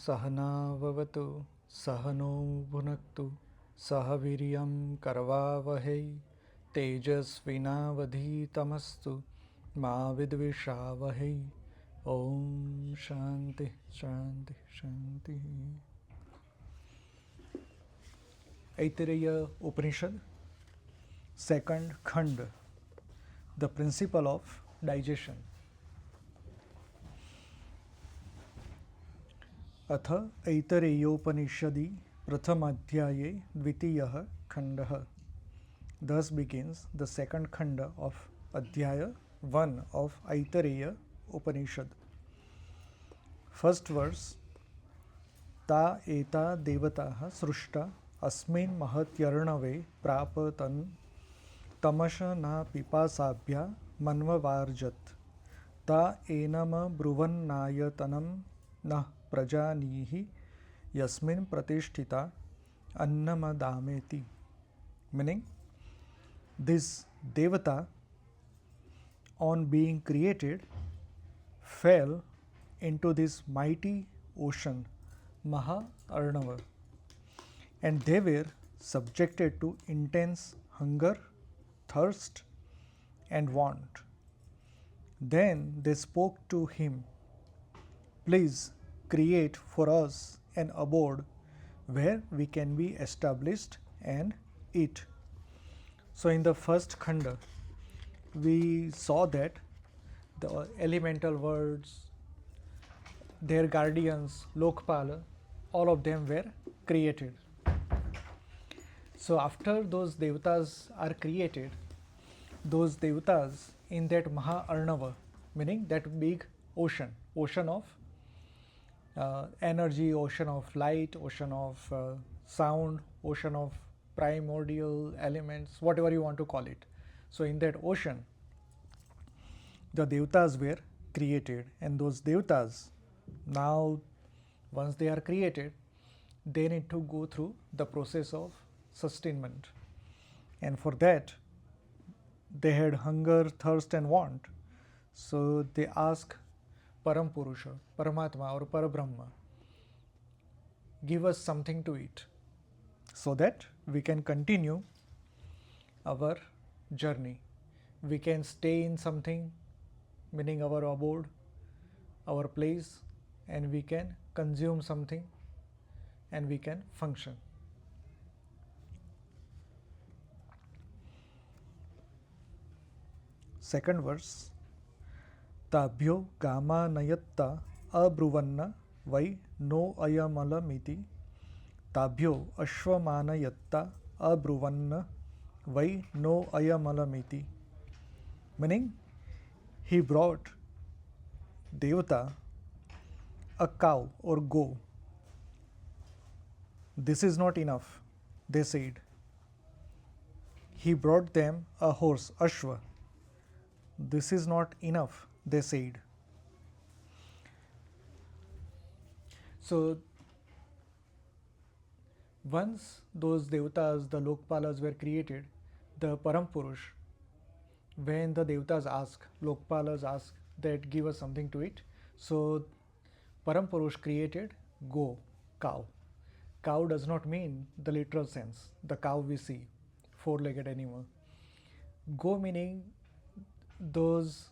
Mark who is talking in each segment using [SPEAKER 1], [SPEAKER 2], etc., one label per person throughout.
[SPEAKER 1] सहनाववतु सहनो भुनक्तु सह वीर्यं करवावहै तेजस्विनावधीतमस्तु मा विद्विषावहै. Om Shanti Shanti Shanti. Aitareya Upanishad, second Khand, the principle of digestion. अथ ऐतरेयोपनिषदि प्रथमाध्याये द्वितीयः खण्डः. Thus begins the second khanda of Adhyaya 1 of Aitareya Upanishad. First verse. Ta eta devataः सृष्टा अस्मिन् महत्यर्णवे प्रापतन् तमश न पिपासाभ्या मन्ववार्जत् ता एनम ब्रुवन्नायतनं नः प्रजानीहि यस्मिन् प्रतिष्ठिता अन्नमदामेति. Meaning, this devata, on being created, fell into this mighty ocean, Maha Arnava, and they were subjected to intense hunger, thirst, and want. Then they spoke to him, "Please create for us an abode where we can be established and eat." So in the first khanda, we saw that the elemental worlds, their guardians, Lokpala, all of them were created. So after those devatas are created, those devatas in that Maha Arnava, meaning that big ocean, ocean of energy, ocean of light, ocean of sound, ocean of primordial elements, whatever you want to call it. So in that ocean, the devatas were created, and those devatas, now once they are created, they need to go through the process of sustainment, and for that they had hunger, thirst, and want. So they ask Param Purusha, Paramatma or Parabrahma, give us something to eat so that we can continue our journey. We can stay in something, meaning our abode, our place, and we can consume something and we can function. Second verse. ताभ्यो गामानयत्ता अब्रुवन्न वै नो अयमलमिति ताभ्यो अश्वमानयत्ता अब्रुवन्न वै नो अयमलमिति. Meaning, he brought devata a cow or go. This is not enough, they said. He brought them a horse, Ashwa. This is not enough, they said. So once those devatas, the Lokpalas, were created, the Param Purush, when the devatas ask, Lokpalas ask that give us something to eat, so Param Purush created go, cow. Cow does not mean the literal sense, the cow we see, four-legged animal. Go meaning those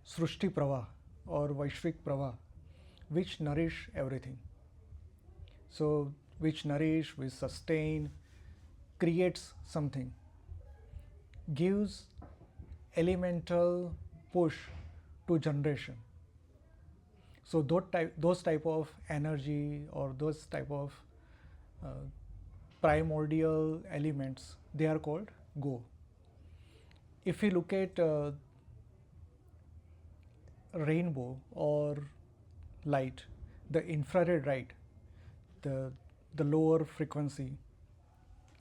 [SPEAKER 1] Srushti Prava or Vaishvik Prava which nourish everything. So which nourish, which sustain, creates something, gives elemental push to generation. So those type of energy or those type of primordial elements, they are called go. If we look at rainbow or light, the infrared light, the lower frequency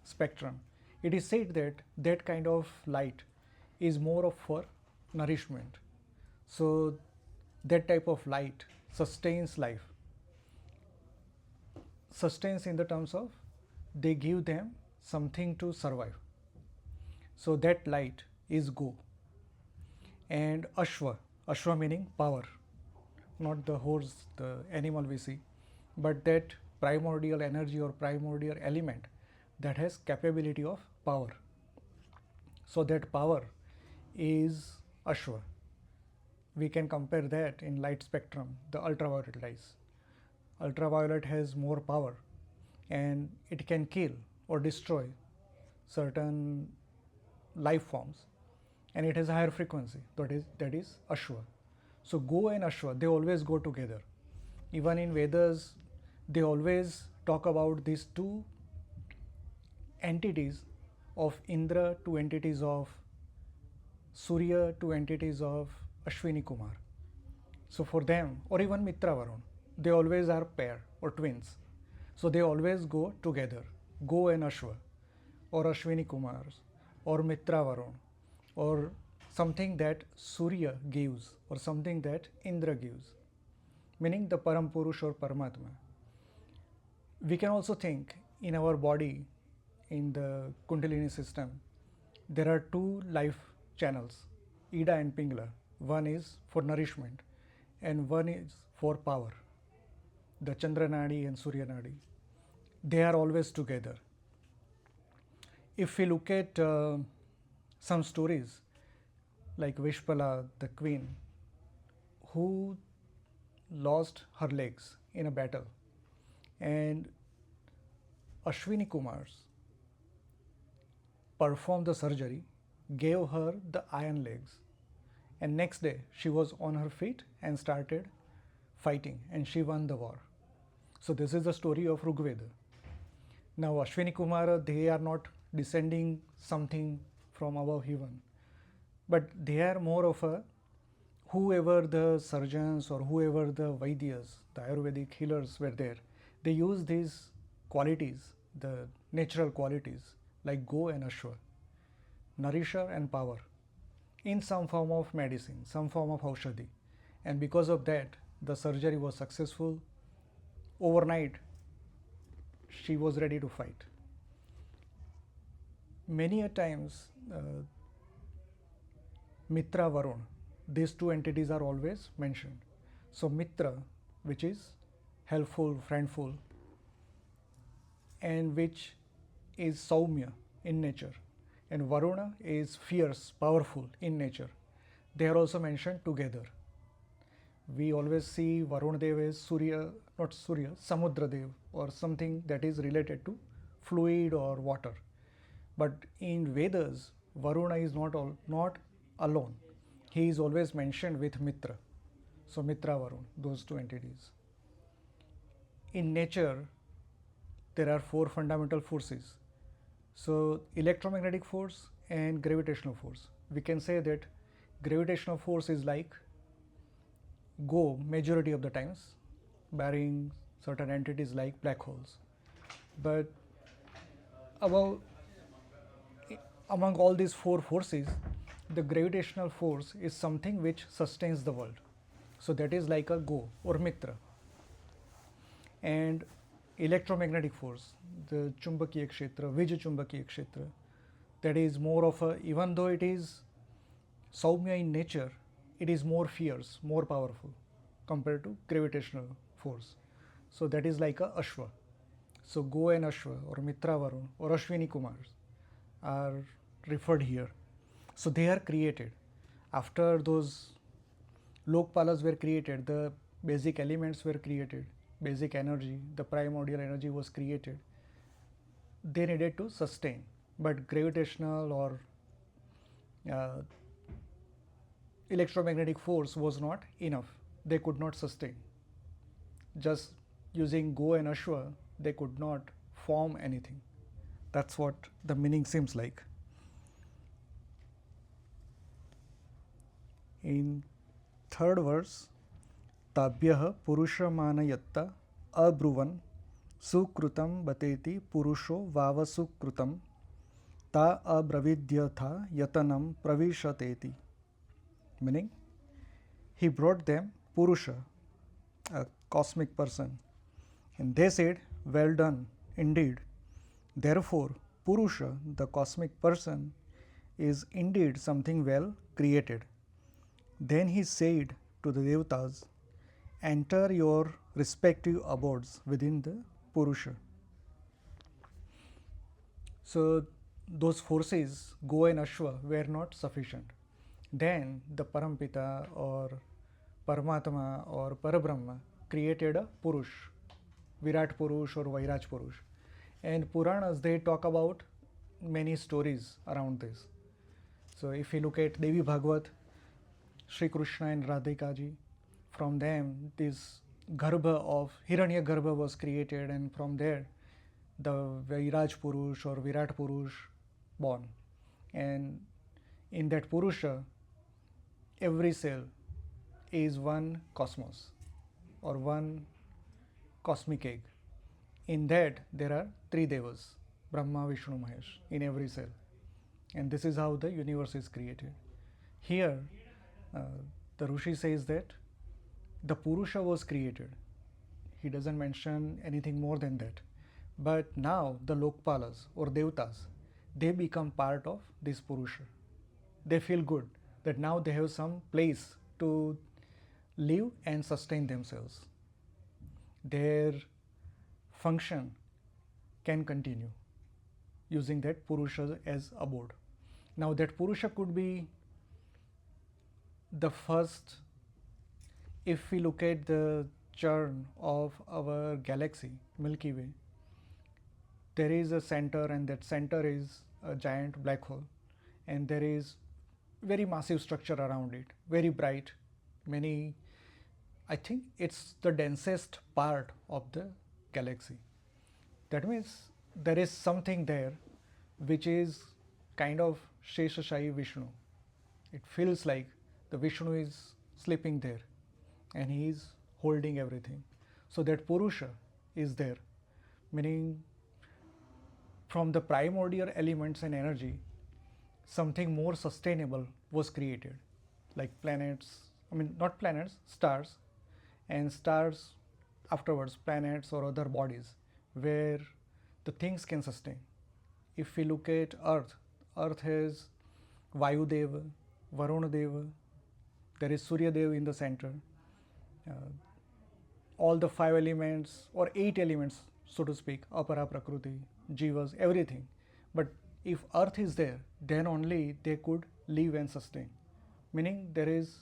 [SPEAKER 1] spectrum, it is said that that kind of light is more of for nourishment. So that type of light sustains life. Sustains in the terms of they give them something to survive. So that light is go. And Ashwa, Ashwa meaning power, not the horse, the animal we see, but that primordial energy or primordial element that has capability of power. So that power is Ashwa. We can compare that in light spectrum, the ultraviolet rays. Ultraviolet has more power and it can kill or destroy certain life forms, and it has a higher frequency, that is Ashwa. So Go and Ashwa, they always go together. Even in Vedas, they always talk about these two entities of Indra, two entities of Surya, two entities of Ashwini Kumar. So for them, or even Mitra Varun, they always are pair or twins. So they always go together. Go and Ashwa, or Ashwini Kumars, or Mitra Varun, or something that Surya gives, or something that Indra gives, meaning the Param Purush or Paramatma. We can also think in our body, in the Kundalini system, there are two life channels, Ida and Pingala. One is for nourishment and one is for power, the Chandra Nadi and Surya Nadi. They are always together. If we look at some stories like Vishpala, the queen, who lost her legs in a battle, and Ashwini Kumars performed the surgery, gave her the iron legs, and next day she was on her feet and started fighting, and she won the war. So this is the story of Rigveda. Now Ashwini Kumara, they are not descending something from above heaven, but they are more of a, whoever the surgeons or whoever the Vaidyas, the Ayurvedic healers were there, they use these qualities, the natural qualities like Go and Ashwa, nourisher and power, in some form of medicine, some form of aushadhi. And because of that, the surgery was successful. Overnight, she was ready to fight. Many a times, Mitra Varun, these two entities are always mentioned. So Mitra, which is helpful, friendful, and which is Saumya in nature, and Varuna is fierce, powerful in nature. They are also mentioned together. We always see Varun Dev as Surya, not Surya, Samudra Dev, or something that is related to fluid or water. But in Vedas, Varuna is not alone. He is always mentioned with Mitra. So Mitra Varun, those two entities. In nature, there are four fundamental forces. So electromagnetic force and gravitational force. We can say that gravitational force is like Go majority of the times, barring certain entities like black holes. But above, among all these four forces, the gravitational force is something which sustains the world. So that is like a Go or Mitra. And electromagnetic force, the Chumbakiya Kshetra, Vij Chumbakiya Kshetra, that is more of a, even though it is Saumya in nature, it is more fierce, more powerful compared to gravitational force. So that is like a Ashwa. So Go and Ashwa or Mitra Varun or Ashwini Kumars are referred here. So they are created. After those Lokpalas were created, the basic elements were created, basic energy, the primordial energy was created. They needed to sustain, but gravitational or electromagnetic force was not enough. They could not sustain. Just using Go and Ashwa, they could not form anything. That's what the meaning seems like. In third verse, Tabhyah Purushamanayatta Abruvan Sukrutam Bateti Purusho Vava Sukrutam Ta Abravidyatha Yatanam Pravishateti. Meaning, he brought them Purusha, a cosmic person, and they said, well done, indeed. Therefore, Purusha, the cosmic person, is indeed something well created. Then he said to the Devatas, enter your respective abodes within the Purusha. So those forces, Go and Ashwa, were not sufficient. Then the Parampita or Paramatma or Parabrahma created a Purush, Virat Purush or Vairaj Purush. And Puranas, they talk about many stories around this. So if you look at Devi Bhagavad, Sri Krishna and Radhika ji, from them this Garbha of Hiranya Garbha was created, and from there the Vairaj Purush or Virat Purush born. And in that Purusha, every cell is one cosmos or one cosmic egg. In that there are three devas, Brahma, Vishnu, Mahesh, in every cell. And this is how the universe is created. Here, uh, the Rishi says that the Purusha was created. He doesn't mention anything more than that. But now the Lokpalas or Devtas, they become part of this Purusha. They feel good that now they have some place to live and sustain themselves. Their function can continue using that Purusha as abode. Now that Purusha could be the first, if we look at the churn of our galaxy, Milky Way, there is a center, and that center is a giant black hole, and there is very massive structure around it, very bright, many, I think it's the densest part of the galaxy. That means there is something there which is kind of Sheshashayi Vishnu. It feels like the Vishnu is sleeping there and he is holding everything. So that Purusha is there, meaning from the primordial elements and energy, something more sustainable was created, like planets, I mean, not planets, stars, and stars afterwards, planets or other bodies where the things can sustain. If we look at Earth, Earth has Vayu Deva, Varuna Deva, there is Surya Deva in the center. All the 5 elements or 8 elements, so to speak, Apara Prakriti, Jivas, everything. But if Earth is there, then only they could live and sustain. Meaning there is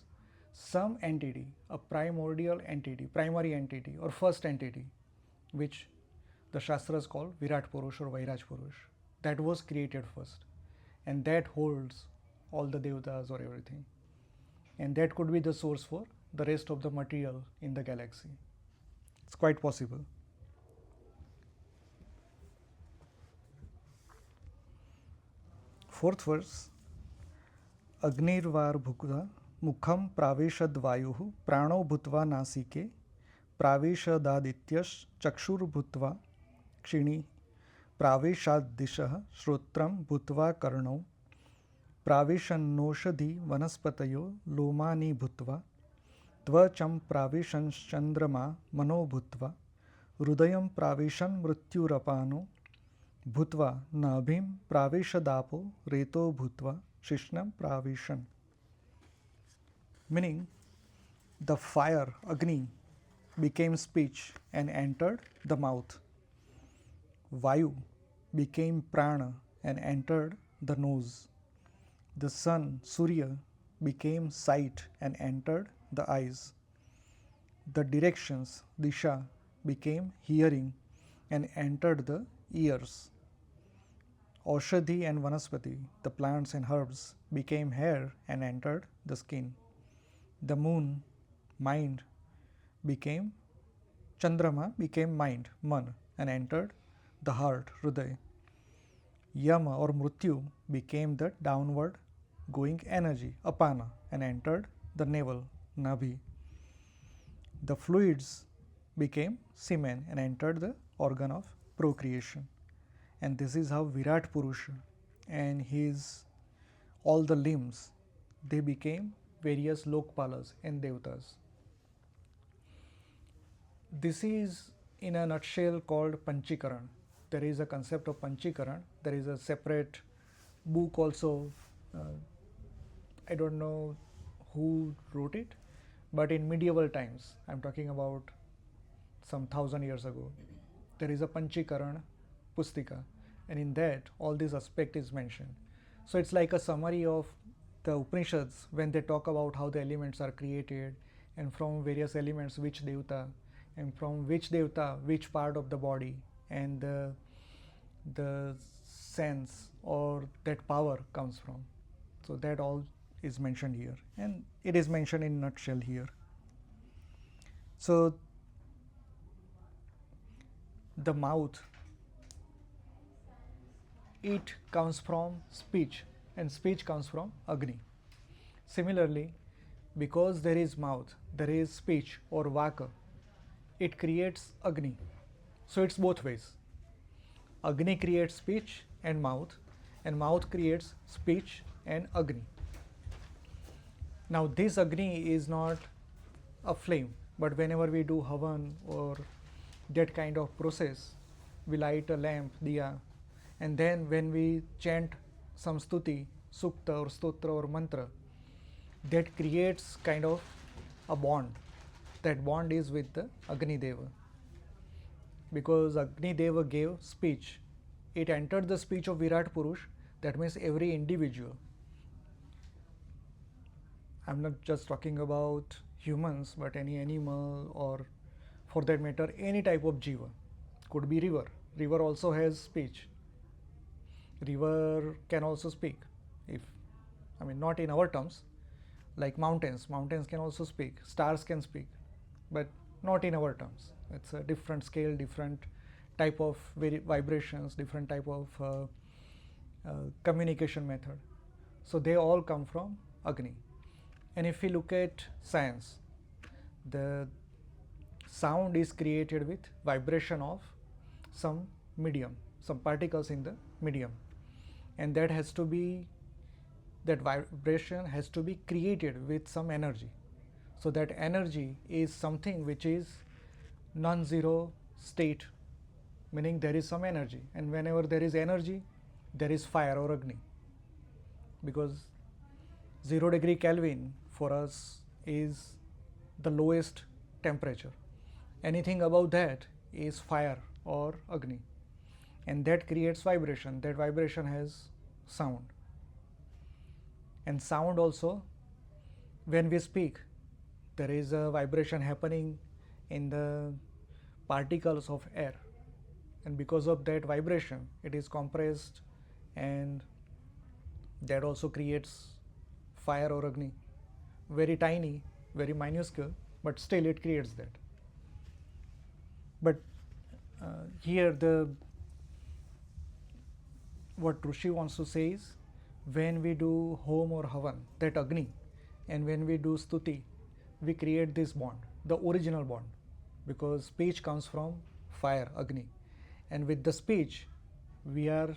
[SPEAKER 1] some entity, a primordial entity, primary entity or first entity, which the Shastras call Virat Purush or Vairaj Purush. That was created first, and that holds all the Devatas or everything. And that could be the source for the rest of the material in the galaxy. It's quite possible. Fourth verse, Agnirvar Bhukda Mukham Praveshadvayuh Prano Bhutva Nasike Praveshadadityash Chakshur Bhutva Kshini Praveshadishah Shrotram Bhutva Karnau Praveshannoshadhi Vanaspatayo Lomani Bhutva Tvacham Praveshanschandrama Mano Bhutva Rudayam Praveshan Mrityurapano Bhutva Nabhim Praveshadapo Reto Bhutva Shishnam Praveshan. Meaning, the fire, Agni, became speech and entered the mouth. Vayu became prana and entered the nose. The sun, Surya, became sight and entered the eyes. The directions, Disha, became hearing and entered the ears. Aushadhi and Vanaspati, the plants and herbs, became hair and entered the skin. The moon, mind, became Chandrama, became mind, man, and entered the heart, Hriday. Yama or Mrityu became the downward going energy, Apana, and entered the navel, Nabhi. The fluids became semen and entered the organ of procreation. And this is how Virat Purusha and his all the limbs, they became various Lokpalas and Devatas. This is in a nutshell called Panchikaran. There is a concept of Panchikaran. There is a separate book also. I don't know who wrote it, But in medieval times, I'm talking about some 1,000 years ago, there is a Panchikaran Pustika, and in that all this aspect is mentioned. So it's like a summary of the Upanishads when they talk about how the elements are created, and from various elements which devta, and from which devta which part of the body, and the sense or that power comes from. So that all is mentioned here, and it is mentioned in nutshell here. So the mouth, it comes from speech, and speech comes from Agni. Similarly, because there is mouth, there is speech or vaka, it creates Agni. So it's both ways. Agni creates speech and mouth creates speech and Agni. Now, this Agni is not a flame, but whenever we do Havan or that kind of process, we light a lamp, diya, and then when we chant some stuti, sukta or stotra or mantra, that creates kind of a bond. That bond is with the Agni Deva. Because Agni Deva gave speech, it entered the speech of Virat Purush, that means every individual. I'm not just talking about humans, but any animal, or for that matter, any type of jiva. Could be river. River also has speech. River can also speak. Not in our terms, like mountains. Mountains can also speak. Stars can speak, but not in our terms. It's a different scale, different type of vibrations, different type of communication method. So they all come from Agni. And if we look at science, the sound is created with vibration of some medium, some particles in the medium, and that vibration has to be created with some energy. So that energy is something which is non-zero state, meaning there is some energy, and whenever there is energy, there is fire or Agni. Because 0 degree Kelvin for us is the lowest temperature. Anything above that is fire or Agni, and that creates vibration. That vibration has sound. And sound also, when we speak, there is a vibration happening in the particles of air, and because of that vibration, it is compressed, and that also creates fire or Agni. Very tiny, very minuscule, but still it creates that. But here what Rishi wants to say is, when we do Hom or Havan, that Agni, and when we do Stuti, we create this bond, the original bond, because speech comes from fire, Agni, and with the speech, we are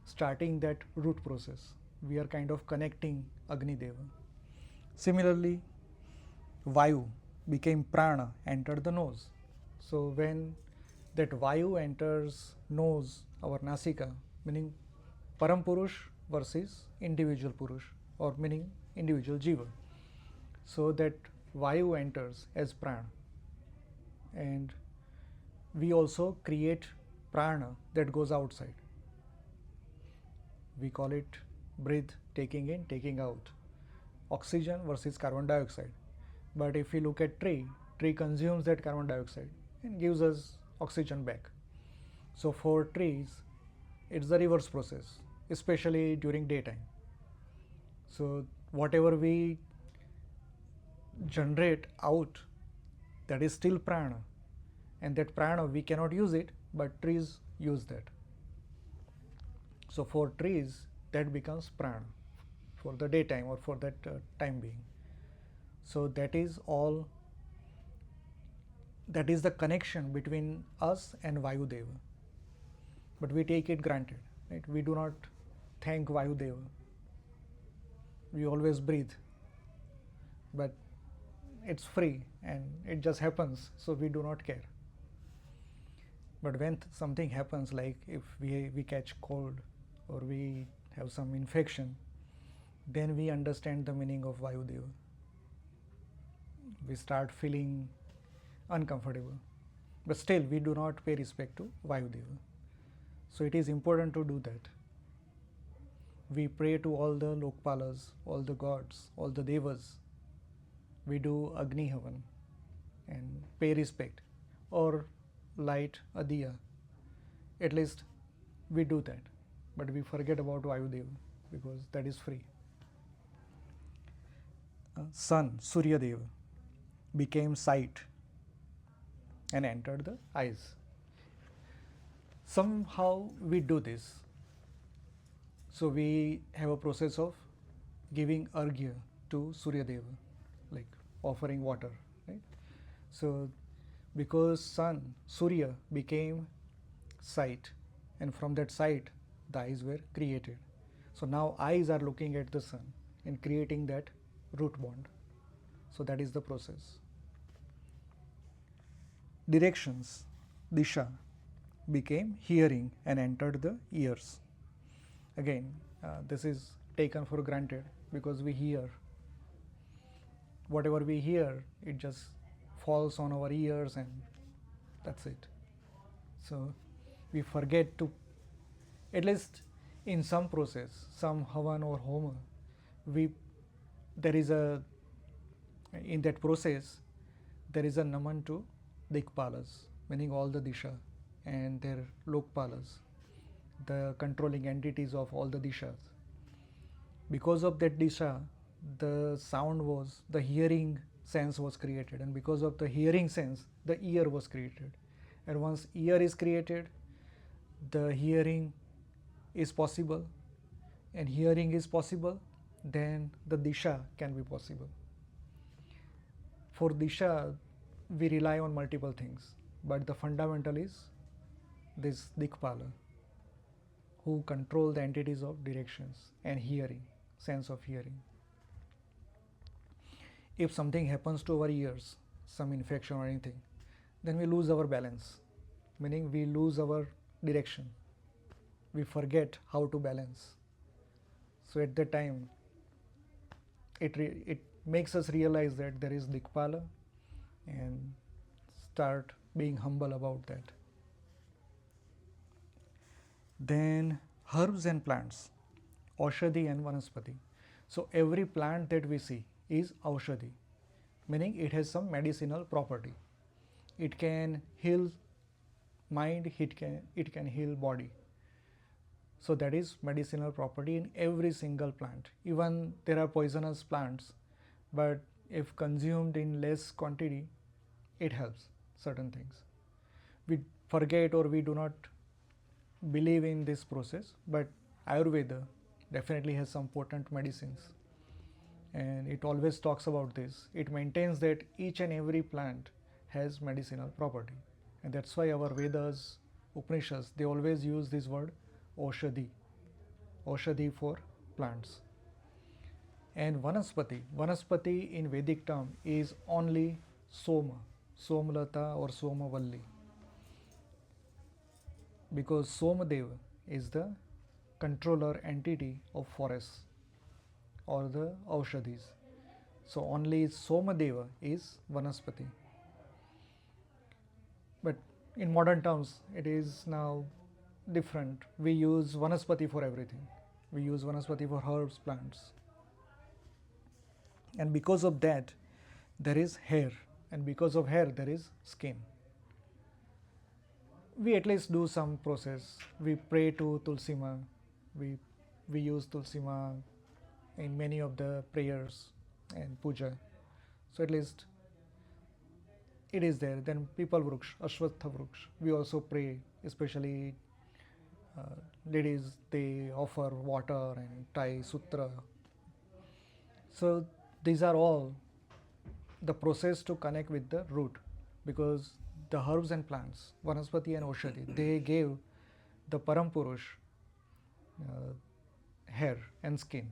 [SPEAKER 1] starting that root process. We are kind of connecting Agni Deva. Similarly, Vayu became Prana, entered the nose. So when that Vayu enters nose, our Nasika, meaning Param Purush versus individual Purush, or meaning individual Jiva. So that Vayu enters as Prana, and we also create Prana that goes outside. We call it breathe, taking in, taking out. Oxygen versus carbon dioxide. But if we look at tree consumes that carbon dioxide and gives us oxygen back. So for trees, it's the reverse process, especially during daytime. So whatever we generate out, that is still prana, and that prana we cannot use it, but trees use that. So for trees, that becomes prana for the daytime or for that time being. So that is all, that is the connection between us and Vayudeva. But we take it granted, right? We do not thank Vayudeva. We always breathe, but it's free and it just happens, so we do not care. But when something happens, like if we catch cold or we have some infection, then we understand the meaning of Vayudeva. we start feeling uncomfortable. But still, we do not pay respect to Vayudeva. So it is important to do that. We pray to all the Lokpalas, all the gods, all the devas. We do Agni Havan and pay respect or light a diya. At least we do that. But we forget about Vayudeva because that is free. Sun, Surya Deva, became sight and entered the eyes. Somehow we do this. So we have a process of giving arghya to Surya Deva, like offering water, right? So because sun, Surya, became sight, and from that sight the eyes were created. So now eyes are looking at the sun and creating that root bond. So that is the process. Directions, Disha, became hearing and entered the ears. Again, this is taken for granted because we hear. Whatever we hear, it just falls on our ears and that's it. So we forget to, at least in some process, some havan or homa, there is a, in that process, there is a naman to Dikpalas, meaning all the Disha and their Lokpalas, the controlling entities of all the Dishas. Because of that Disha, the sound was, the hearing sense was created, and because of the hearing sense, the ear was created. And once ear is created, the hearing is possible, and hearing is possible, then the Disha can be possible. For Disha, we rely on multiple things, but the fundamental is this Dikpala, who control the entities of directions and hearing, sense of hearing. If something happens to our ears, some infection or anything, then we lose our balance, meaning we lose our direction. We forget how to balance. So at that time, it makes us realize that there is Dikpala and start being humble about that. Then herbs and plants, Aushadhi and Vanaspati. So every plant that we see is Aushadhi, meaning it has some medicinal property. It can heal mind, it can heal body. So that is medicinal property in every single plant. Even there are poisonous plants, but if consumed in less quantity, it helps certain things. We forget or we do not believe in this process, but Ayurveda definitely has some potent medicines, and it always talks about this. It maintains that each and every plant has medicinal property, and that's why our Vedas, Upanishads, they always use this word Aushadhi, Aushadhi for plants. And Vanaspati in Vedic term is only Soma, Somlata or Somavalli, because Somadeva is the controller entity of forests or the Aushadhis. So only Somadeva is Vanaspati. But in modern terms, it is now different. We use Vanaspati for everything. We use Vanaspati for herbs, plants. And because of that, there is hair. And because of hair, there is skin. We at least do some process. We pray to Tulsi Ma. We use Tulsi Ma in many of the prayers and puja. So at least it is there. Then Pipal Vruksh, Ashwatha Vruksh, we also pray, especially ladies, they offer water and tie sutra. So these are all the process to connect with the root, because the herbs and plants, Vanaspati and Oshadhi, they gave the Param Purush hair and skin.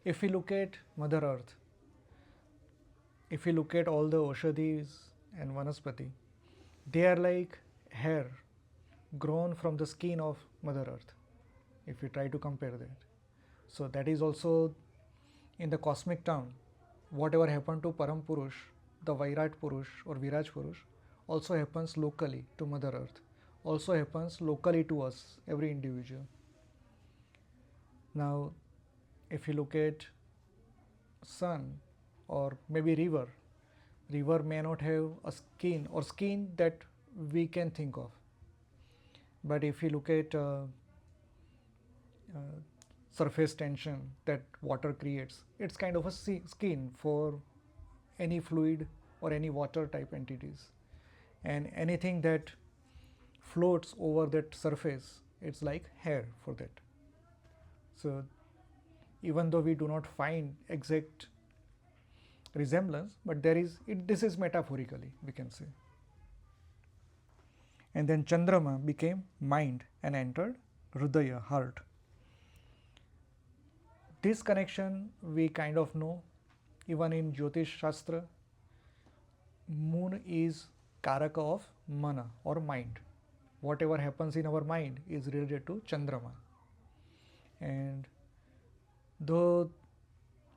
[SPEAKER 1] If we look at Mother Earth, if we look at all the Oshadhis and Vanaspati, they are like hair grown from the skin of Mother Earth, if we try to compare that. So that is also in the cosmic term, whatever happened to Param Purush, the Virat Purush or Viraj Purush, also happens locally to Mother Earth, also happens locally to us, every individual. Now, if you look at sun or maybe river, river may not have a skin or skin that we can think of. But if you look at surface tension that water creates, it's kind of a skin for any fluid or any water type entities. And anything that floats over that surface, it's like hair for that. So even though we do not find exact resemblance, but there is this is metaphorically, we can say. And then Chandrama became mind and entered Hridaya, heart. This connection we kind of know even in Jyotish Shastra. Moon is Karaka of Mana or mind. Whatever happens in our mind is related to Chandrama. And though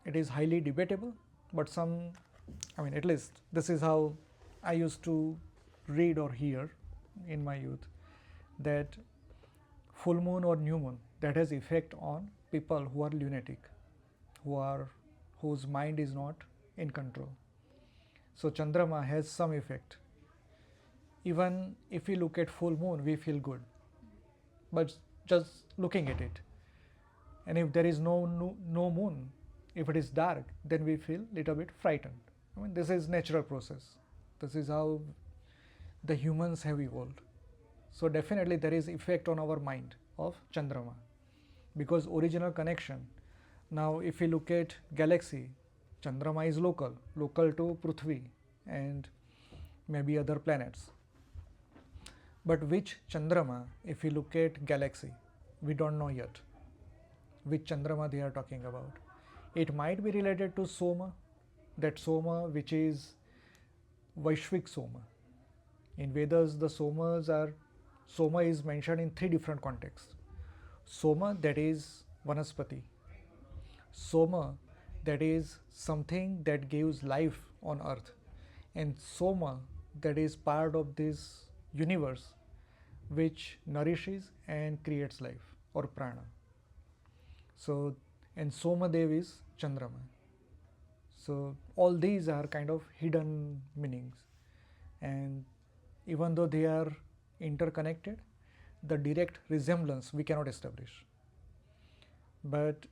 [SPEAKER 1] it is highly debatable, but at least this is how I used to read or hear in my youth, that full moon or new moon, that has effect on people who are lunatic, whose mind is not in control. So Chandrama has some effect. Even if we look at full moon, we feel good, but just looking at it. And if there is no moon, if it is dark, then we feel little bit frightened. This is natural process. This is how the humans have evolved. So definitely there is effect on our mind of Chandrama, because original connection. Now if we look at galaxy, Chandrama is local to Prithvi and maybe other planets. But which Chandrama, if we look at galaxy, we don't know yet which Chandrama they are talking about. It might be related to Soma, that Soma which is Vaishvik Soma. In Vedas, the Soma is mentioned in 3 different contexts. Soma, that is Vanaspati. Soma, that is something that gives life on earth. And Soma, that is part of this universe which nourishes and creates life or prana. So, and Soma Dev is Chandrama. So all these are kind of hidden meanings, and even though they are interconnected, the direct resemblance we cannot establish. But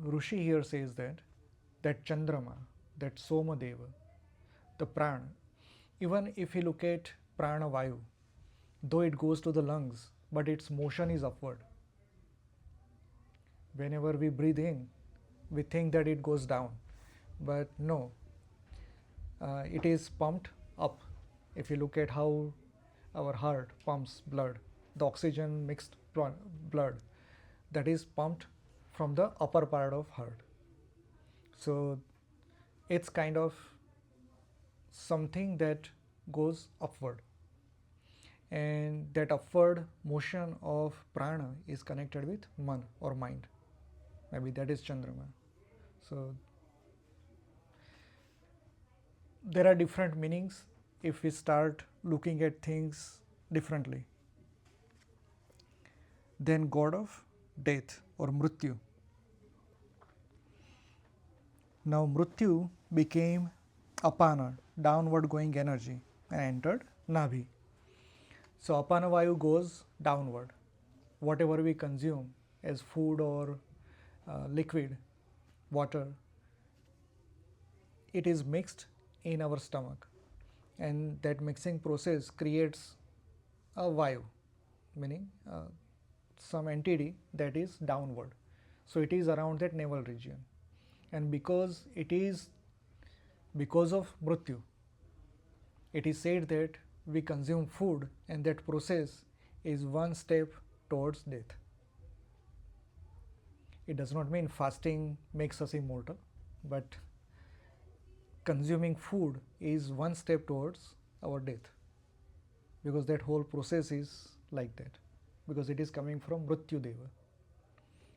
[SPEAKER 1] Rishi here says that Chandrama, that Soma Deva, the prana, even if you look at prana vayu, though it goes to the lungs, but its motion is upward. Whenever we breathe in, we think that it goes down, but no, it is pumped up. If you look at how our heart pumps blood, the oxygen mixed blood, that is pumped from the upper part of heart. So it's kind of something that goes upward, and that upward motion of prana is connected with man or mind. Maybe that is Chandrama. So there are different meanings if we start looking at things differently. Then god of death or Mrityu. Now Mrityu became Apana, downward going energy, and entered Nabhi. So Apana Vayu goes downward. Whatever we consume as food or liquid, water, it is mixed in our stomach, and that mixing process creates a Vayu, meaning some entity that is downward. So it is around that navel region, and because of Mrityu, it is said that we consume food, and that process is one step towards death. It does not mean fasting makes us immortal, but consuming food is one step towards our death, because that whole process is like that, because it is coming from Mrityu Deva.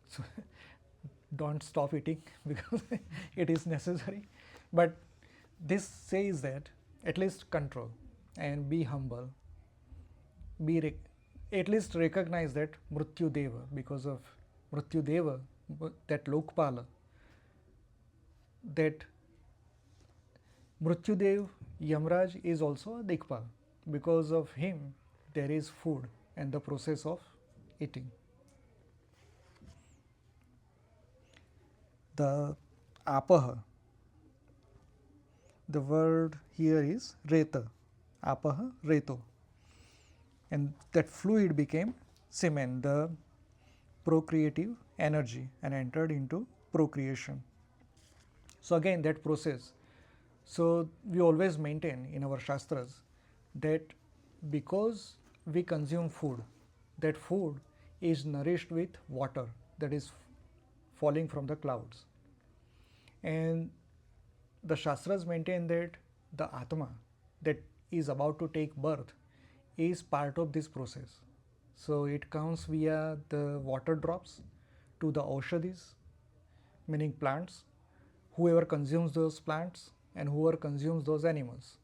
[SPEAKER 1] So don't stop eating because it is necessary, but This says that at least control and be humble, at least recognize that Mrityu Deva, because of Mrityu Deva, that Lokpala, that Mrityudev Yamraj is also a Dikpal. Because of him, there is food and the process of eating. The apaha, the word here is reta, apaha, reto, and that fluid became semen, the procreative energy, and entered into procreation. So again, that process. So we always maintain in our Shastras that because we consume food, that food is nourished with water that is falling from the clouds. And the Shastras maintain that the Atma that is about to take birth is part of this process. So it comes via the water drops to the Aushadis, meaning plants, whoever consumes those plants and whoever consumes those animals.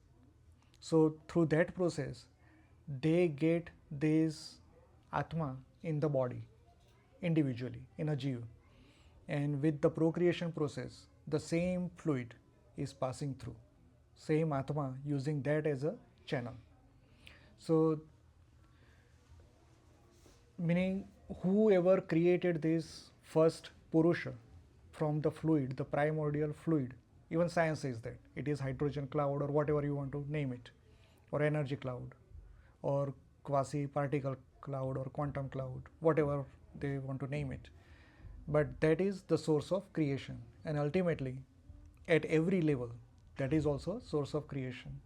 [SPEAKER 1] So through that process, they get this Atma in the body individually in a Jiva. And with the procreation process, the same fluid is passing through, same Atma using that as a channel. So meaning whoever created this first Purusha from the fluid, the primordial fluid, even science says that it is hydrogen cloud or whatever you want to name it, or energy cloud, or quasi particle cloud, or quantum cloud, whatever they want to name it. But that is the source of creation, and ultimately, at every level, that is also a source of creation.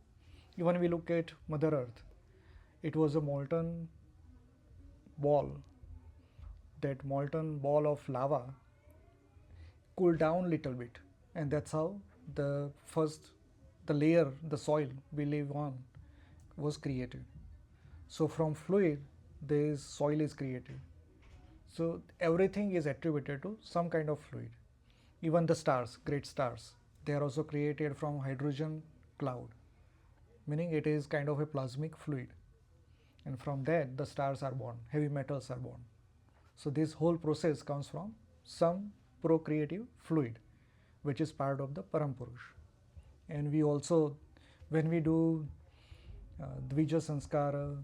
[SPEAKER 1] Even we look at Mother Earth, it was a molten ball. That molten ball of lava cooled down little bit, and that's how the layer, the soil we live on, was created. So from fluid, this soil is created. So everything is attributed to some kind of fluid. Even the stars, great stars, they are also created from hydrogen cloud, meaning it is kind of a plasmic fluid. And from that, the stars are born, heavy metals are born. So this whole process comes from some procreative fluid, which is part of the Parampurush. And we also, when we do Dvija Sanskara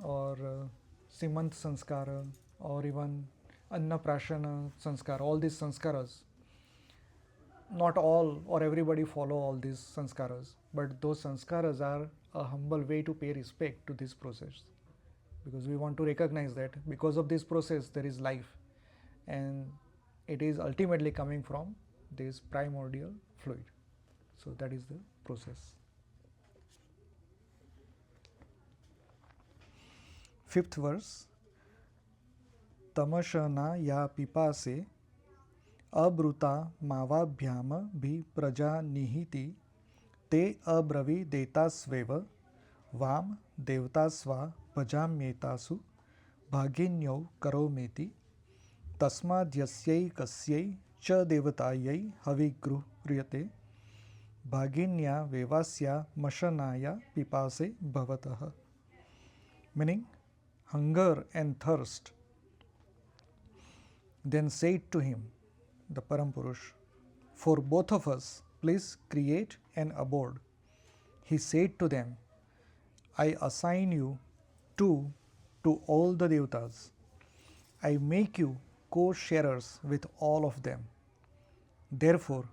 [SPEAKER 1] or Simant Sanskara or even Annaprashana Sanskara, all these Sanskaras, not all or everybody follow all these Sanskaras, but those Sanskaras are a humble way to pay respect to this process, because we want to recognize that because of this process there is life, and it is ultimately coming from this primordial fluid. So that is the process. Fifth verse. Tamashana ya pipase abruta mavabhyam bhi praja nihiti te abravi detasveva vam devtasva bhajamyetasu bhaginyau karometi tasmadyasyai kasyai cha devatayai havigruhyate bhaginya vevasya mashanaya pipase bhavatah. Meaning, hunger and thirst. Then said to him, the Parampurush, for both of us, please create an abode. He said to them, I assign you two to all the Devatas. I make you co-sharers with all of them. Therefore,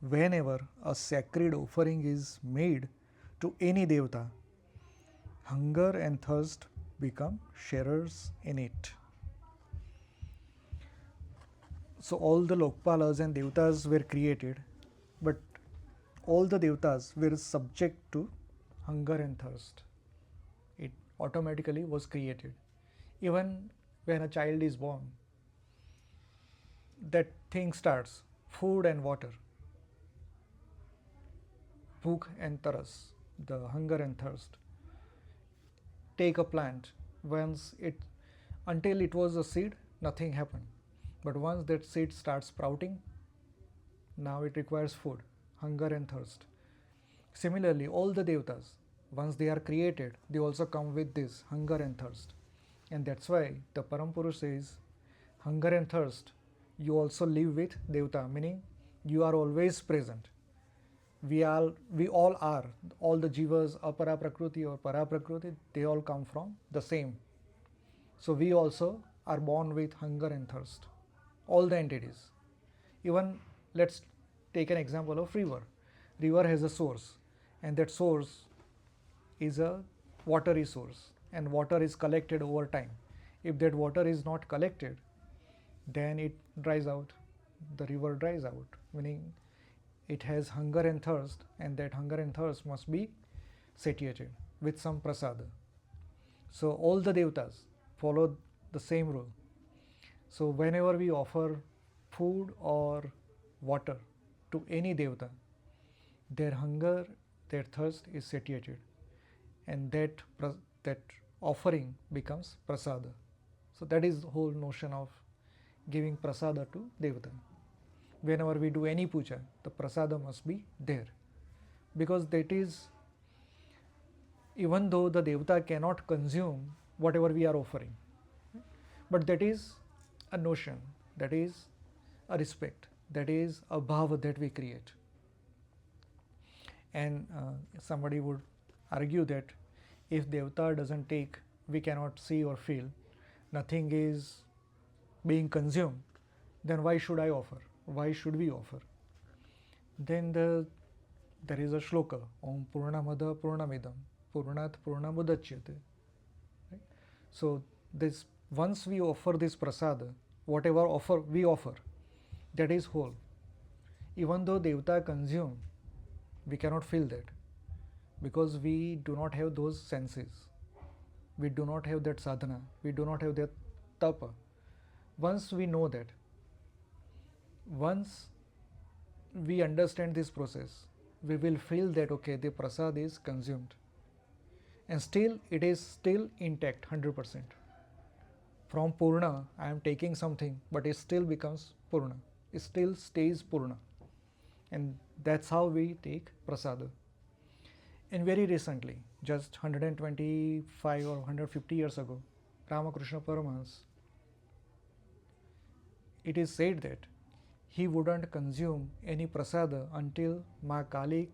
[SPEAKER 1] whenever a sacred offering is made to any Devata, hunger and thirst become sharers in it. So all the Lokpalas and Devatas were created, but all the Devatas were subject to hunger and thirst. It automatically was created. Even when a child is born, that thing starts, food and water, bhuk and taras, the hunger and thirst. Take a plant, until it was a seed, nothing happened. But once that seed starts sprouting, now it requires food, hunger and thirst. Similarly, all the devatas, once they are created, they also come with this hunger and thirst. And that's why the Parampurus says, hunger and thirst, you also live with devata, meaning you are always present. We all are, all the jivas, apara prakriti or para prakriti, they all come from the same. So we also are born with hunger and thirst, all the entities. Even let's take an example of river. River has a source, and that source is a watery source, and water is collected over time. If that water is not collected, then it dries out. The river dries out, meaning it has hunger and thirst, and that hunger and thirst must be satiated with some prasada. So all the devatas follow the same rule. So whenever we offer food or water to any devata, their hunger, their thirst is satiated, and that offering becomes prasada. So that is the whole notion of giving prasada to devata. Whenever we do any puja, the prasada must be there, because that is, even though the devata cannot consume whatever we are offering, but that is a notion, that is a respect, that is a bhava that we create. And somebody would argue that if devata doesn't take, we cannot see or feel, nothing is being consumed, then why should I offer? Why should we offer? Then there is a shloka, Om Purnamada Purnamidam Purnat Purnamudachyate. Right? So this, once we offer this prasada, whatever offer we offer, that is whole. Even though devata consume, we cannot feel that, because we do not have those senses. We do not have that sadhana. We do not have that tapa. Once we know that, once we understand this process, we will feel that okay, the prasad is consumed, and still it is still intact 100%. From Purna, I am taking something, but it still becomes Purna. It still stays Purna. And that's how we take prasada. And very recently, just 125 or 150 years ago, Ramakrishna Paramahans, it is said that he wouldn't consume any prasada until Ma Kali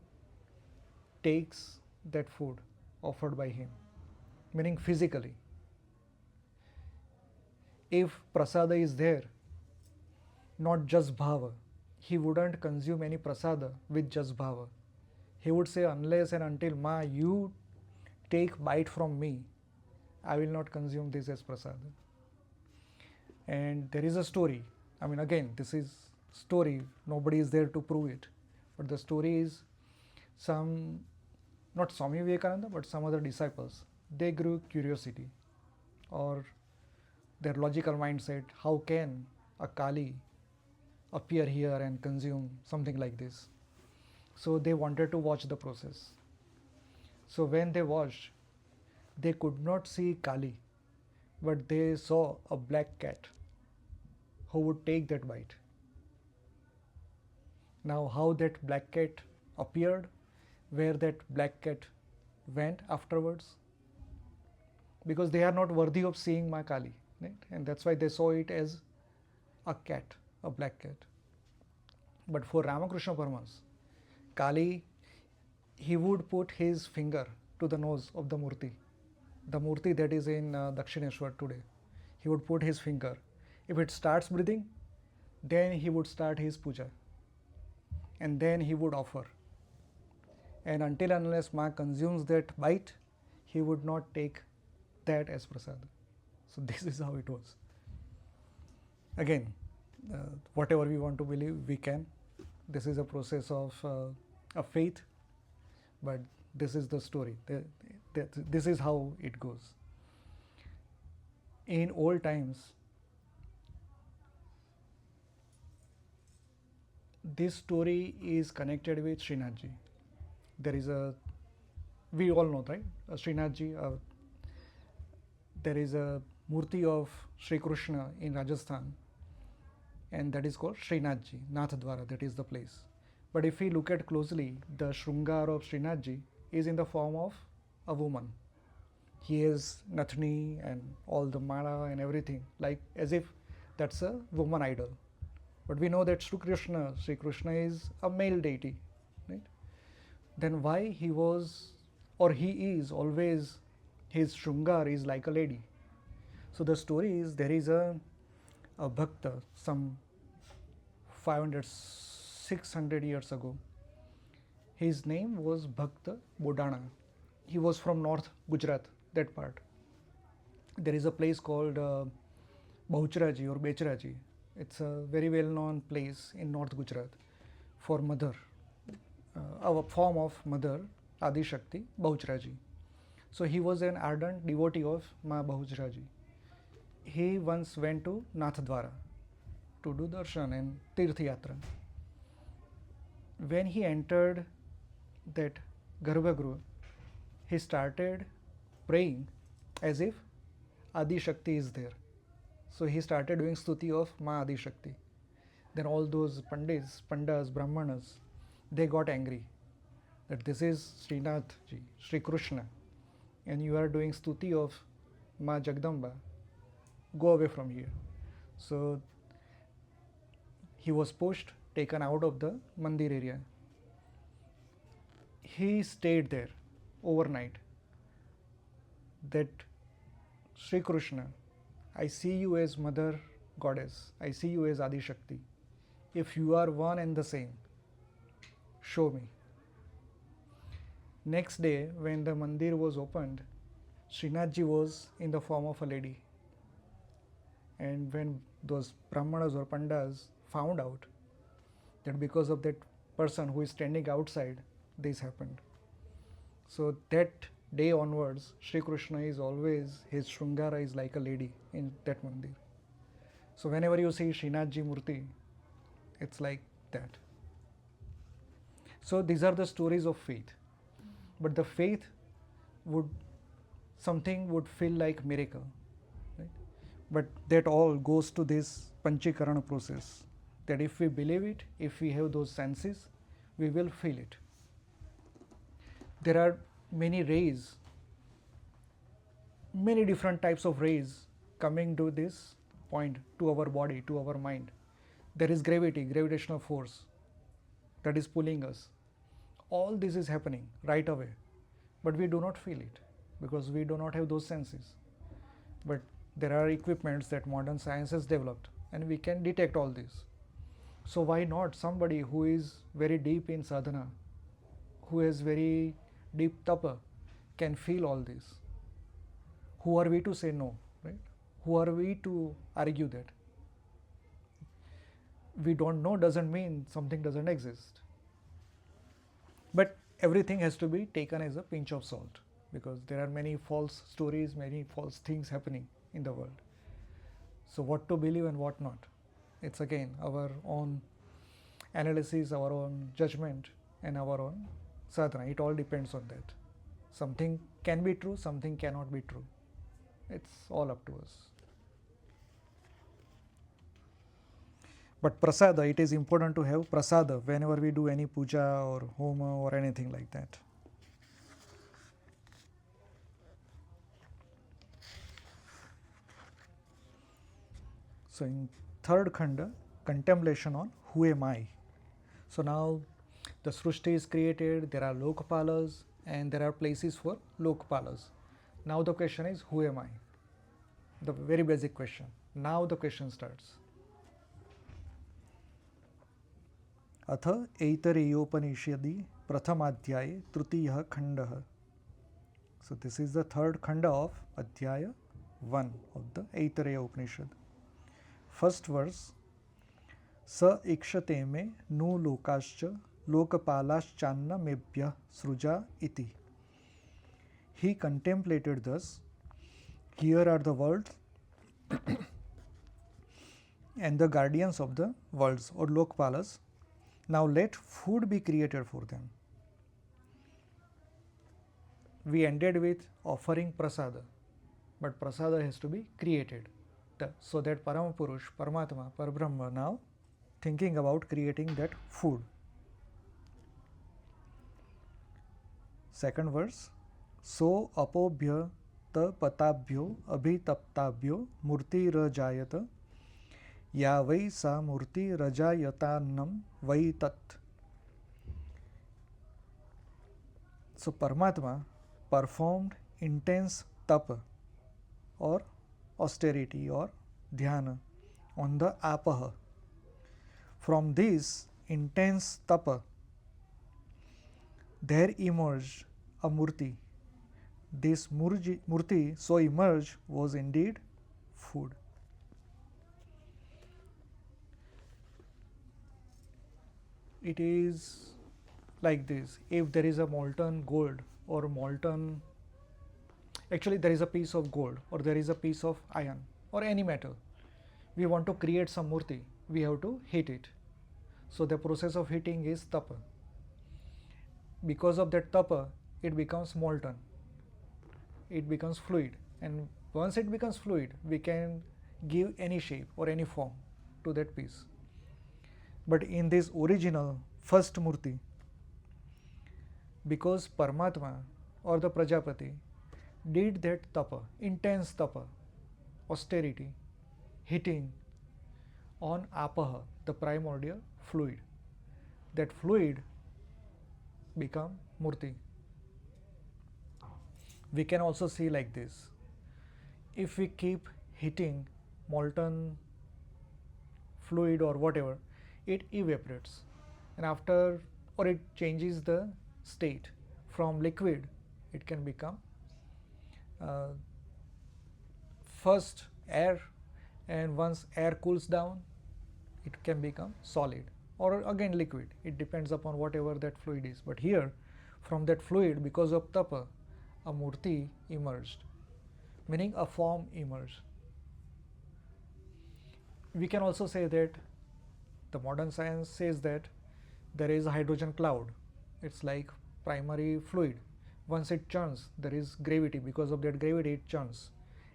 [SPEAKER 1] takes that food offered by him, meaning physically. If prasada is there, not just bhava, he wouldn't consume any prasada with just bhava. He would say, unless and until Ma, you take bite from me, I will not consume this as prasada. And there is a story. I mean, again, this is story. Nobody is there to prove it. But the story is some, not Swami Vivekananda, but some other disciples. They grew curiosity, or their logical mindset, how can a Kali appear here and consume something like this? So they wanted to watch the process. So when they watched, they could not see Kali, but they saw a black cat who would take that bite. Now how that black cat appeared, where that black cat went afterwards, because they are not worthy of seeing Ma Kali, right? And that's why they saw it as a cat, a black cat. But for Ramakrishna Paramahansa, Kali, he would put his finger to the nose of the murti that is in Dakshineshwar today. He would put his finger. If it starts breathing, then he would start his puja, and then he would offer. And until and unless Ma consumes that bite, he would not take that as prasad. So this is how it was. Again, whatever we want to believe, we can. This is a process of faith, but this is the story. This is how it goes. In old times, this story is connected with Srinathji. There is a, we all know, right? Srinathji, there is a murti of Sri Krishna in Rajasthan, and that is called Srinathji, Nathdwara, that is the place. But if we look at closely, the Shrungar of Srinathji is in the form of a woman. He has Nathni and all the mala and everything, like as if that's a woman idol. But we know that Sri Krishna is a male deity, right? Then why he was or he is always, his Shrungar is like a lady? So the story is there is a bhakta some 500, 600 years ago. His name was Bhakta Bodana. He was from North Gujarat, that part. There is a place called Bahucharaji or Becharaji. It's a very well known place in North Gujarat for mother, a form of mother, Adi Shakti, Bahucharaji. So he was an ardent devotee of Ma Bahucharaji. He once went to Nathdwara to do darshan and Tirth Yatra. When he entered that Garbhagruha, he started praying as if Adi Shakti is there. So he started doing stuti of Ma Adi Shakti. Then all those pandits, pandas, brahmanas, they got angry that this is Srinathji, Sri Krishna, and you are doing stuti of Ma Jagdamba. Go away from here. So he was pushed, taken out of the mandir area. He stayed there overnight. That Sri Krishna, I see you as Mother Goddess, I see you as Adi Shakti. If you are one and the same, show me. Next day, when the mandir was opened, Srinathji was in the form of a lady. And when those brahmanas or pandas found out that because of that person who is standing outside, this happened. So that day onwards, Sri Krishna is always, his Shrungara is like a lady in that mandir. So whenever you see Srinathji Murti, it's like that. So these are the stories of faith. But the faith would, something would feel like miracle. Right? But that all goes to this Panchikarana process. That if we believe it, if we have those senses, we will feel it. There are many rays, many different types of rays coming to this point, to our body, to our mind. There is gravity, gravitational force that is pulling us. All this is happening right away, but we do not feel it because we do not have those senses. But there are equipments that modern science has developed and we can detect all this. So why not somebody who is very deep in sadhana, who has very deep tapa, can feel all this? Who are we to say no, right? Who are we to argue that? We don't know doesn't mean something doesn't exist. But everything has to be taken as a pinch of salt because there are many false stories, many false things happening in the world. So what to believe and what not? It's again our own analysis, our own judgment and our own sadhana. It all depends on that. Something can be true, something cannot be true. It's all up to us. But prasada, it is important to have prasada whenever we do any puja or homa or anything like that. So in third khanda, contemplation on who am I. So now the Srushti is created, there are Lokpalas and there are places for Lokpalas. Now the question is, who am I? The very basic question. Now the question starts. अथ ऐतरेयोपनिषदि प्रथमाध्याये तृतीयः खण्डः. So this is the third khanda of Adhyaya 1 of the Aitareya Upanishad. First verse. Sa ikshate me nu lokascha lokapalaschanna mebhyah sruja iti. He contemplated thus, here are the worlds and the guardians of the worlds or lokpalas. Now let food be created for them. We ended with offering prasada, but prasada has to be created. So that Paramapurush, Paramatma, Parabrahma now thinking about creating that food. second verse, so apobhya tapatabhyo abhitaptabhyo murti rajayata ya vai sa murti rajayatanam vai tat. So Paramatma performed intense tapa or austerity or dhyana on the apaha. From this intense tapa, there emerged a murti. This murti so emerged was indeed food. It is like this: if there is a molten gold or molten, actually there is a piece of gold or there is a piece of iron or any metal, we want to create some murti, we have to heat it. So the process of heating is tapa. Because of that tapa, it becomes molten, it becomes fluid, and once it becomes fluid, we can give any shape or any form to that piece. But in this original first murti, because Paramatma or the Prajapati did that tapa, intense tapa, austerity, heating on apaha, the primordial fluid, that fluid become murti. We can also see like this: if we keep heating molten fluid or whatever, it evaporates, and after, or it changes the state from liquid, it can become first air, and once air cools down, it can become solid or again liquid. It depends upon whatever that fluid is. But here, from that fluid, because of tapa, a murti emerged, meaning a form emerged. We can also say that the modern science says that there is a hydrogen cloud. It's like primary fluid. Once it churns, there is gravity. Because of that gravity, it churns,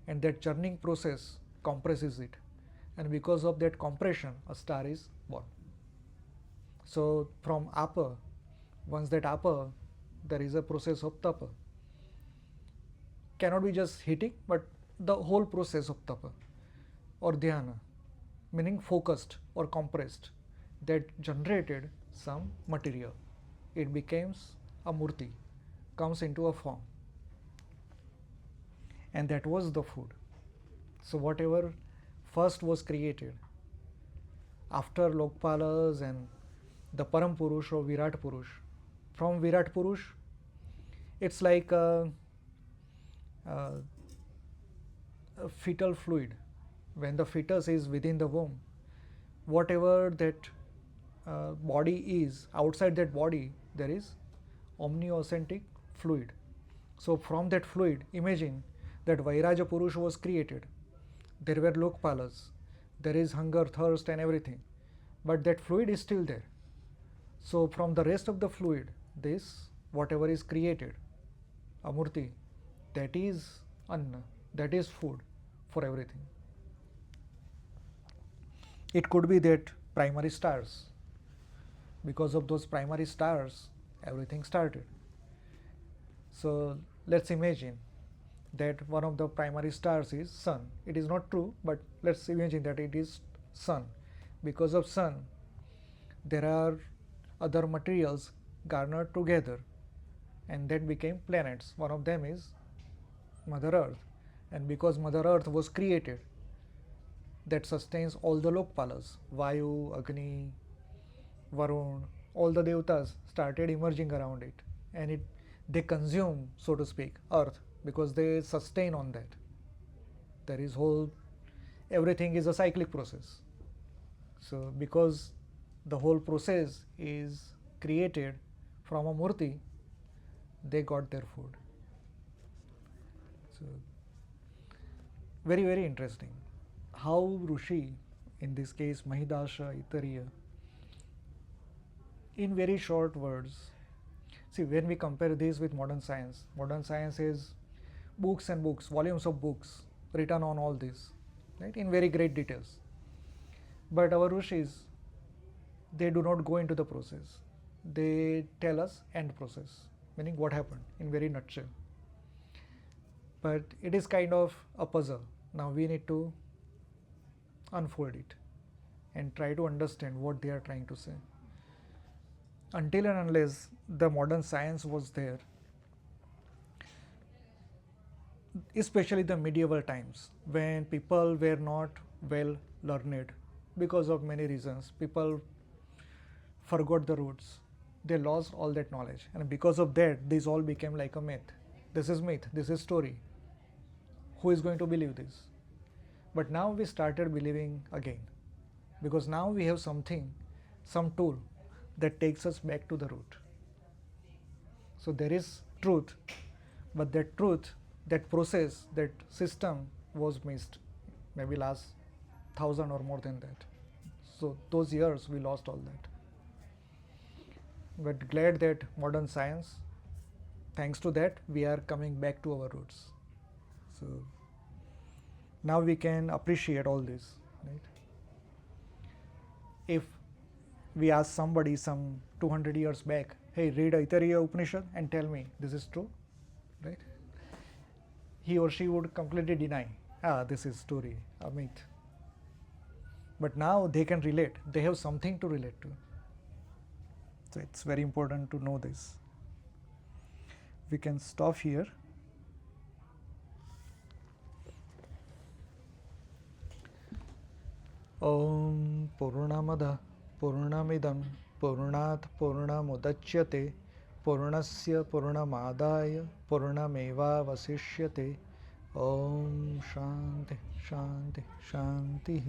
[SPEAKER 1] and that churning process compresses it, and because of that compression, a star is born. So from apa, once that apa, there is a process of tapa. Cannot be just heating, but the whole process of tapa or dhyana, meaning focused or compressed, that generated some material. It becomes a murti, comes into a form, and that was the food. So whatever first was created after Lokpalas and the Param Purush or Virat Purush, from Virat Purush, it's like a fetal fluid. When the fetus is within the womb, whatever that body is, outside that body there is omniocentric fluid. So from that fluid, imagine that Vairaja Purush was created. There were Lokpalas, there is hunger, thirst and everything, but that fluid is still there. So from the rest of the fluid, this whatever is created, a murti, that is anna, that is food for everything. It could be that primary stars, because of those primary stars, everything started. So let's imagine that one of the primary stars is sun. It is not true, but let's imagine that it is sun. Because of sun, there are other materials garnered together, and that became planets. One of them is Mother Earth, and because Mother Earth was created, that sustains all the Lokpalas, Vayu, Agni, Varun, all the Devatas started emerging around it, and they consume, so to speak, Earth, because they sustain on that. There is everything is a cyclic process. So because the whole process is created from a murti, they got their food. So very, very interesting how Rishi, in this case Mahidasha, Aitareya, in very short words, see, when we compare this with modern science is books and books, volumes of books written on all this, right, in very great details. But our Rishis, they do not go into the process. They tell us end process. meaning what happened in very nutshell. But it is kind of a puzzle. Now we need to unfold it and try to understand what they are trying to say. Until and unless the modern science was there, especially the medieval times when people were not well learned because of many reasons, people forgot the roots, they lost all that knowledge, and because of that this all became like a myth. This is myth, this is story, who is going to believe this? But now we started believing again, because now we have something, some tool that takes us back to the root. So there is truth, but that truth, that process, that system was missed maybe last 1,000 or more than that. So those years we lost all that. But glad that modern science, thanks to that, we are coming back to our roots. So now we can appreciate all this, right? If we ask somebody some 200 years back, hey, read Aitareya Upanishad and tell me this is true, right? He or she would completely deny, this is story, a myth. But now they can relate, they have something to relate to. So it's very important to know this. We can stop here. Om Purnamada Purnamidam Purnat Purnamudachyate Purnasya Purnamadaya Purnameva Vasishyate. Om Shanti Shanti Shanti.